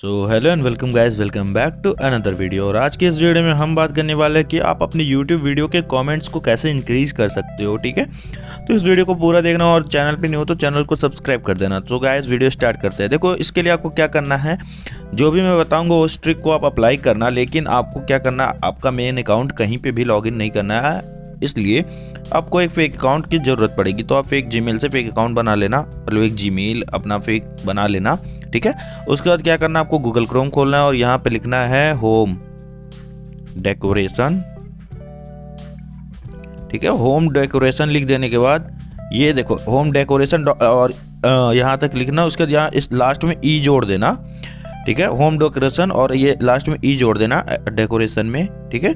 So hello and welcome guys, welcome back to another video. और आज के इस वीडियो में हम बात करने वाले हैं कि आप अपनी यूट्यूब वीडियो के कमेंट्स को कैसे इंक्रीज कर सकते हो। ठीक है, तो इस वीडियो को पूरा देखना और चैनल पे नहीं हो तो चैनल को सब्सक्राइब कर देना। तो गाइस वीडियो स्टार्ट करते हैं। देखो, इसके लिए आपको क्या करना है, जो भी मैं बताऊंगा उस ट्रिक को आप अप्लाई करना, लेकिन आपको क्या करना, आपका मेन अकाउंट कहीं पर भी लॉग इन नहीं करना है, इसलिए आपको एक फेक अकाउंट की ज़रूरत पड़ेगी। तो आप फेक जीमेल से फेक अकाउंट बना लेना, मतलब एक जीमेल अपना फेक बना लेना। ठीक है, उसके बाद क्या करना, आपको गूगल क्रोम खोलना है और यहाँ पे लिखना है होम डेकोरेशन। ठीक है, होम डेकोरेशन लिख देने के बाद ये देखो होम डेकोरेशन और यहाँ तक लिखना। उसके बाद यहाँ इस लास्ट में ई जोड़ देना। ठीक है, होम डेकोरेशन और ये लास्ट में ई जोड़ देना डेकोरेशन में। ठीक है,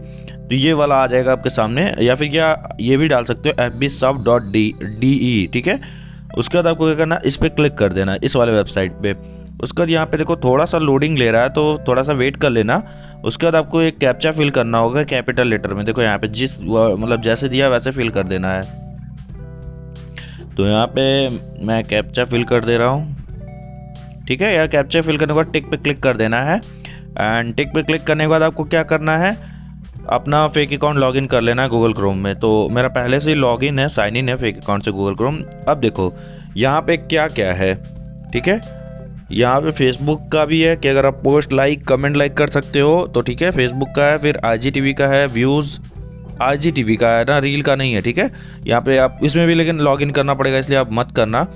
तो ये वाला आ जाएगा आपके सामने, या फिर क्या ये भी डाल सकते हो fbshop.de। ठीक है, उसके बाद आपको क्या करना, इस पर क्लिक कर देना, इस वाले वेबसाइट पे। उसके बाद यहाँ पे देखो थोड़ा सा लोडिंग ले रहा है, तो थोड़ा सा वेट कर लेना। उसके बाद आपको एक कैप्चा फिल करना होगा कैपिटल लेटर में। देखो यहाँ पे जिस मतलब जैसे दिया वैसे फिल कर देना है। तो यहाँ पे मैं कैप्चा फिल कर दे रहा हूँ। ठीक है, यह कैप्चा फिल करने के बाद टिक पे क्लिक कर देना है। एंड टिक पे क्लिक करने के बाद आपको क्या करना है, अपना फेक अकाउंट लॉगिन कर लेना है गूगल क्रोम में। तो मेरा पहले से ही लॉगिन है, साइन इन है फेक अकाउंट से गूगल क्रोम। अब देखो यहाँ पे क्या क्या है। ठीक है, यहाँ पे फेसबुक का भी है कि अगर आप पोस्ट लाइक कमेंट लाइक कर सकते हो तो ठीक है, फेसबुक का है। फिर IGTV का है, व्यूज़ IGTV का है ना, रील का नहीं है। ठीक है, यहाँ पे आप इसमें भी लेकिन लॉगिन करना पड़ेगा, इसलिए आप मत करना।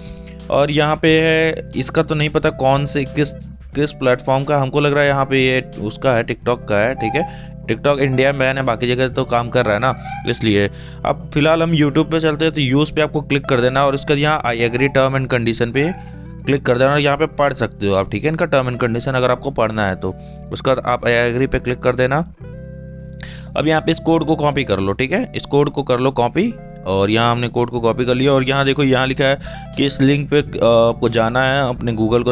और यहाँ पे है, इसका तो नहीं पता कौन से किस प्लेटफॉर्म का, हमको लग रहा है यहाँ पे ये उसका है, टिकटॉक का है। ठीक है, टिकटॉक इंडिया में बैन है, बाकी जगह तो काम कर रहा है ना, इसलिए। अब फिलहाल हम यूट्यूब पे चलते हैं, तो यूज़ पे आपको क्लिक कर देना और उसके बाद यहाँ I agree term and condition पे क्लिक कर देना। यहाँ पे पढ़ सकते हो आप, ठीक है, इनका टर्म एंड कंडीशन अगर आपको पढ़ना है तो। उसके बाद आप आई एग्री पे क्लिक कर देना। अब यहाँ पे इस कोड को कॉपी कर लो। ठीक है, इस कोड को कर लो कॉपी, और यहाँ हमने कोड को कॉपी कर लिया। और यहाँ देखो, यहाँ लिखा है कि इस लिंक पे आपको जाना है, अपने गूगल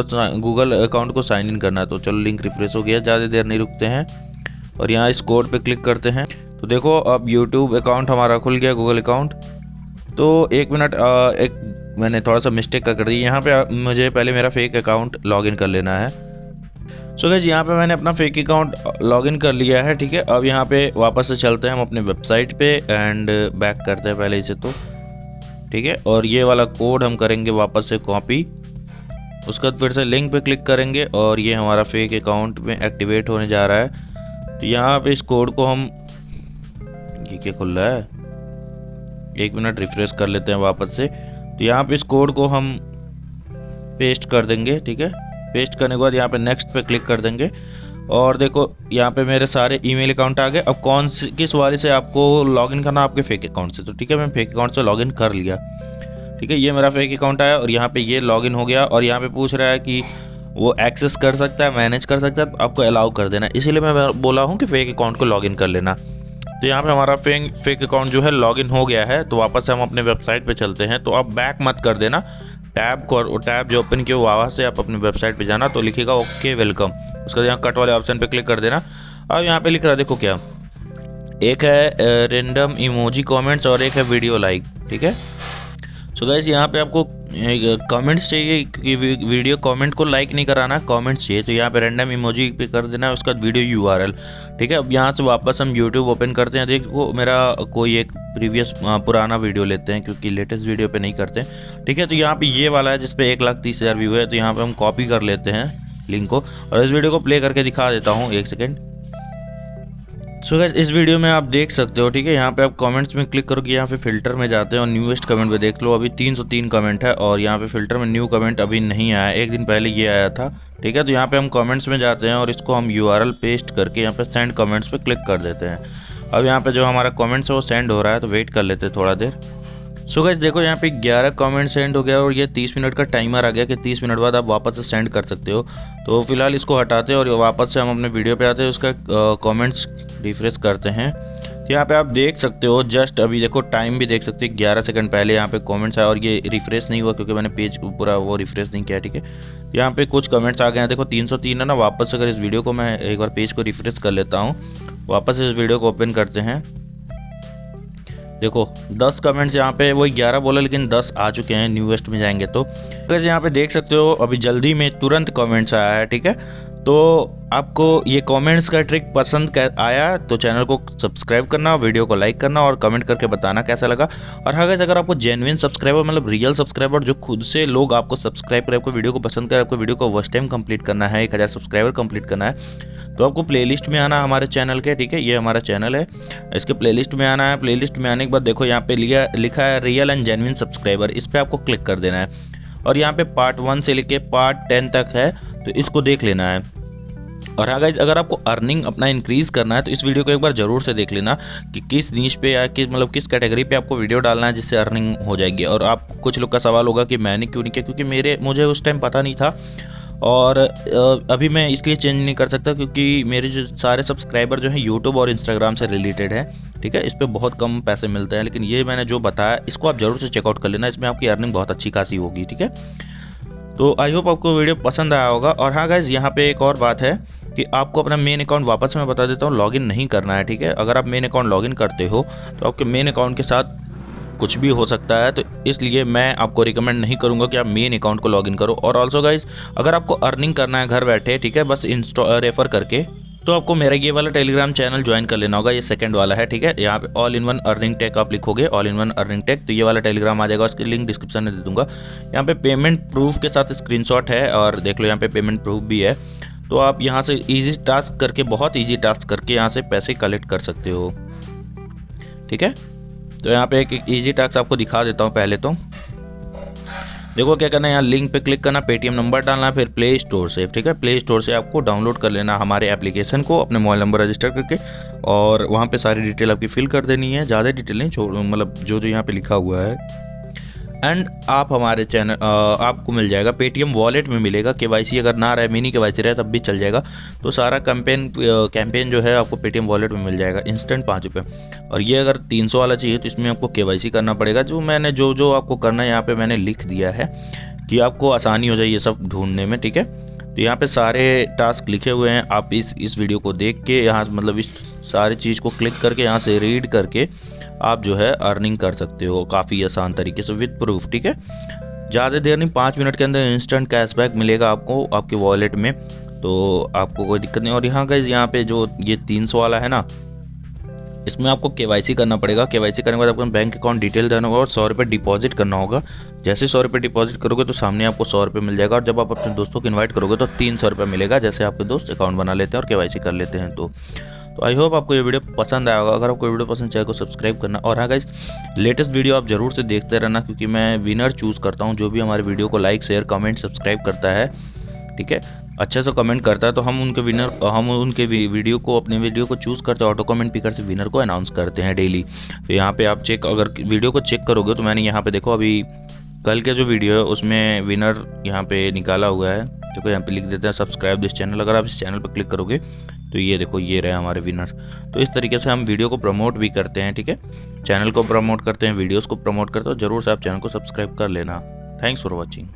अकाउंट को साइन इन करना है। तो चलो लिंक रिफ्रेश हो गया, ज़्यादा देर नहीं रुकते हैं और यहाँ इस कोड पे क्लिक करते हैं। तो देखो अब यूट्यूब अकाउंट हमारा खुल गया, गूगल अकाउंट। तो एक मिनट, एक मैंने थोड़ा सा मिस्टेक कर दी। यहाँ पे मुझे पहले मेरा फेक अकाउंट लॉगिन कर लेना है। सो गाइस, यहाँ पे मैंने अपना फेक अकाउंट लॉगिन कर लिया है। ठीक है, अब यहाँ पे वापस से चलते हैं हम अपने वेबसाइट पे एंड बैक करते हैं पहले इसे तो। ठीक है, और ये वाला कोड हम करेंगे वापस से कॉपी। उसके बाद फिर से लिंक पे क्लिक करेंगे और ये हमारा फेक अकाउंट में एक्टिवेट होने जा रहा है। तो यहाँ पे इस कोड को हम, ये क्या खुल रहा है, एक मिनट रिफ्रेश कर लेते हैं वापस से। तो यहाँ पे इस कोड को हम पेस्ट कर देंगे। ठीक है, पेस्ट करने के बाद यहाँ पे नेक्स्ट पे क्लिक कर देंगे और देखो यहाँ पे मेरे सारे ईमेल अकाउंट आ गए। अब किस वाले से आपको लॉगिन करना, आपके फेक अकाउंट से। तो ठीक है, मैं फेक अकाउंट से लॉगिन कर लिया। ठीक है, ये मेरा फेक अकाउंट आया और यहाँ पे ये लॉगिन हो गया। और यहाँ पे पूछ रहा है कि वो एक्सेस कर सकता है, मैनेज कर सकता है, तो आपको अलाउ कर देना। इसीलिए मैं बोला हूँ कि फेक अकाउंट को लॉगिन कर लेना। तो यहाँ पे हमारा फेक अकाउंट जो है लॉगिन हो गया है। तो वापस से हम अपने वेबसाइट पे चलते हैं। तो आप बैक मत कर देना, टैब जो ओपन किया वहाँ से आप अपने वेबसाइट पे जाना, तो लिखेगा ओके वेलकम। उसका यहाँ कट वाले ऑप्शन पे क्लिक कर देना। अब यहाँ पे लिख रहा है, देखो क्या, एक है रेंडम इमोजी कमेंट्स और एक है वीडियो लाइक। ठीक है, सो गाइस यहाँ पे आपको कमेंट्स चाहिए कि वीडियो कमेंट को लाइक नहीं कराना, कमेंट्स चाहिए। तो यहाँ पे रैंडम इमोजी पे कर देना है, उसका वीडियो URL। ठीक है, अब यहाँ से वापस हम यूट्यूब ओपन करते हैं। देखो मेरा कोई एक प्रीवियस पुराना वीडियो लेते हैं, क्योंकि लेटेस्ट वीडियो पे नहीं करते। ठीक है, तो यहाँ पे ये वाला है जिसपे 1,30,000 व्यू है। तो यहाँ पे हम कॉपी कर लेते हैं लिंक को और इस वीडियो को प्ले करके दिखा देता हूँ, एक सेकेंड। सो गाइस, इस वीडियो में आप देख सकते हो। ठीक है, यहाँ पे आप कमेंट्स में क्लिक करोगे, यहाँ पे फिल्टर में जाते हैं और न्यूएस्ट कमेंट पे देख लो, अभी 303 कमेंट है। और यहाँ पे फिल्टर में न्यू कमेंट अभी नहीं आया, एक दिन पहले ये आया था। ठीक है, तो यहाँ पे हम कमेंट्स में जाते हैं और इसको हम URL पेस्ट करके यहाँ पे सेंड कमेंट्स पे क्लिक कर देते हैं। अब यहाँ पे जो हमारा कमेंट्स है वो सेंड हो रहा है, तो वेट कर लेते हैं थोड़ा देर। सो गाइस देखो, यहाँ पे 11 कमेंट सेंड हो गया और ये 30 मिनट का टाइमर आ गया कि 30 मिनट बाद आप वापस से सेंड कर सकते हो। तो फिलहाल इसको हटाते हैं और वापस से हम अपने वीडियो पे आते हैं, उसका कमेंट्स रिफ्रेश करते हैं। तो यहाँ पे आप देख सकते हो, जस्ट अभी देखो टाइम भी देख सकते हो, 11 सेकंड पहले यहाँ पे कमेंट्स आया और ये रिफ्रेश नहीं हुआ क्योंकि मैंने पेज पूरा वो रिफ्रेश नहीं किया। ठीक है, यहाँ पे कुछ कमेंट्स आ गए हैं, देखो 303 है ना। वापस अगर इस वीडियो को मैं एक बार पेज को रिफ्रेश कर लेता हूँ, वापस इस वीडियो को ओपन करते हैं। देखो 10 कमेंट्स यहाँ पे, वही 11 बोला लेकिन 10 आ चुके हैं न्यूएस्ट में जाएंगे तो। यहाँ पे देख सकते हो अभी जल्दी में तुरंत कमेंट्स आया है। ठीक है, तो आपको ये कमेंट्स का ट्रिक पसंद आया तो चैनल को सब्सक्राइब करना, वीडियो को लाइक करना और कमेंट करके बताना कैसा लगा। और हाँ गाइस, अगर आपको जेन्युइन सब्सक्राइबर मतलब रियल सब्सक्राइबर जो खुद से लोग आपको सब्सक्राइब करें, आपको वीडियो को पसंद करें, आपको वीडियो को वॉच टाइम कंप्लीट करना है, 1000 सब्सक्राइबर कंप्लीट करना है, तो आपको प्लेलिस्ट में आना हमारे चैनल के। ठीक है, ये हमारा चैनल है, इसके प्लेलिस्ट में आना है। प्लेलिस्ट में आने के बाद देखो यहाँ पे लिखा है रियल एंड जेन्युइन सब्सक्राइबर, इस पर आपको क्लिक कर देना है। और यहाँ पे पार्ट 1 से लेके पार्ट 10 तक है, तो इसको देख लेना है। और हाँ गाइज, अगर आपको अर्निंग अपना इंक्रीज़ करना है तो इस वीडियो को एक बार ज़रूर से देख लेना कि किस नीश पे या किस कैटेगरी पे आपको वीडियो डालना है जिससे अर्निंग हो जाएगी। और आप कुछ लोग का सवाल होगा कि मैंने क्यों नहीं किया, क्योंकि मुझे उस टाइम पता नहीं था, और अभी मैं इसलिए चेंज नहीं कर सकता क्योंकि मेरे जो सारे सब्सक्राइबर जो हैं यूट्यूब और इंस्टाग्राम से रिलेटेड है। ठीक है, इस पर बहुत कम पैसे मिलते हैं, लेकिन ये मैंने जो बताया इसको आप ज़रूर से चेकआउट कर लेना, इसमें आपकी अर्निंग बहुत अच्छी खासी होगी। ठीक है, तो आई होप आपको वीडियो पसंद आया होगा। और हाँ गाइज, यहाँ पे एक और बात है कि आपको अपना मेन अकाउंट वापस मैं बता देता हूँ, लॉगिन नहीं करना है। ठीक है, अगर आप मेन अकाउंट लॉगिन करते हो तो आपके मेन अकाउंट के साथ कुछ भी हो सकता है, तो इसलिए मैं आपको रिकमेंड नहीं करूंगा कि आप मेन अकाउंट को लॉगिन करो। और ऑल्सो गाइज, अगर आपको अर्निंग करना है घर बैठे, ठीक है, बस रेफर करके, तो आपको मेरा ये वाला टेलीग्राम चैनल ज्वाइन कर लेना होगा। ये सेकंड वाला है। ठीक है, यहाँ पे all in one earning tech आप लिखोगे, all in one earning tech, तो ये वाला टेलीग्राम आ जाएगा, उसकी लिंक डिस्क्रिप्शन में दे दूंगा। यहाँ पे पेमेंट प्रूफ के साथ स्क्रीनशॉट है, और देख लो यहाँ पे पेमेंट प्रूफ भी है। तो आप यहाँ से इजी टास्क करके, बहुत इजी टास्क करके यहाँ से पैसे कलेक्ट कर सकते हो। ठीक है, तो यहाँ पे एक इजी टास्क आपको दिखा देता हूँ। पहले तो देखो क्या करना है, यहाँ लिंक पे क्लिक करना, पेटीएम नंबर डालना, फिर प्ले स्टोर से, ठीक है, प्ले स्टोर से आपको डाउनलोड कर लेना हमारे एप्लीकेशन को अपने मोबाइल नंबर रजिस्टर करके, और वहाँ पे सारी डिटेल आपकी फिल कर देनी है। ज़्यादा डिटेल नहीं, मतलब जो यहाँ पे लिखा हुआ है। एंड आप हमारे चैनल आपको मिल जाएगा पेटीएम वॉलेट में मिलेगा। केवाईसी अगर ना रहे, मिनी केवाईसी रहे तब भी चल जाएगा। तो सारा कैंपेन जो है आपको पेटीएम वॉलेट में मिल जाएगा इंस्टेंट 5 रुपये। और ये अगर 300 वाला चाहिए तो इसमें आपको केवाईसी करना पड़ेगा। जो आपको करना है यहाँ पे मैंने लिख दिया है कि आपको आसानी हो जाए ये सब ढूंढने में। ठीक है, तो यहाँ पे सारे टास्क लिखे हुए हैं। आप इस वीडियो को देख के यहाँ मतलब इस सारी चीज़ को क्लिक करके यहाँ से रीड करके आप जो है अर्निंग कर सकते हो काफ़ी आसान तरीके से विद प्रूफ। ठीक है, ज़्यादा देर नहीं, 5 मिनट के अंदर इंस्टेंट कैशबैक मिलेगा आपको आपके वॉलेट में, तो आपको कोई दिक्कत नहीं। और यहाँ का यहाँ पे जो ये 300 वाला है ना, इसमें आपको केवाईसी करना पड़ेगा। केवाईसी करने के बाद आपको बैंक अकाउंट डिटेल देना होगा और 100 रुपये डिपॉजिट करना होगा। जैसे 100 रुपये डिपॉजिट करोगे तो सामने आपको 100 रुपये मिल जाएगा। और जब आप अपने दोस्तों को इन्वाइट करोगे तो 300 रुपये मिलेगा, जैसे आपके दोस्त अकाउंट बना लेते हैं और केवाईसी कर लेते हैं। तो आई होप आपको ये वीडियो पसंद आया होगा। अगर आपको वीडियो पसंद चैनल को सब्सक्राइब करना। और हाँ गाइस, लेटेस्ट वीडियो आप जरूर से देखते रहना, क्योंकि मैं विनर चूज़ करता हूँ। जो भी हमारे वीडियो को लाइक शेयर कमेंट सब्सक्राइब करता है, ठीक है, अच्छे से कमेंट करता है, तो हम उनके वीडियो को अपने वीडियो को चूज़ करते हैं, ऑटो कमेंट पिकर से विनर को अनाउंस करते हैं डेली। तो यहाँ पे आप अगर वीडियो को चेक करोगे तो मैंने यहाँ पे देखो अभी कल के जो वीडियो है उसमें विनर यहाँ पे निकाला हुआ है। देखो यहाँ पे लिख देते हैं सब्सक्राइब दिस चैनल। अगर आप इस चैनल पर क्लिक करोगे तो ये देखो ये रहे हमारे विनर। तो इस तरीके से हम वीडियो को प्रमोट भी करते हैं। ठीक है, चैनल को प्रमोट करते हैं, वीडियोज़ को प्रमोट करते हैं। ज़रूर से आप चैनल को सब्सक्राइब कर लेना। Thanks for watching.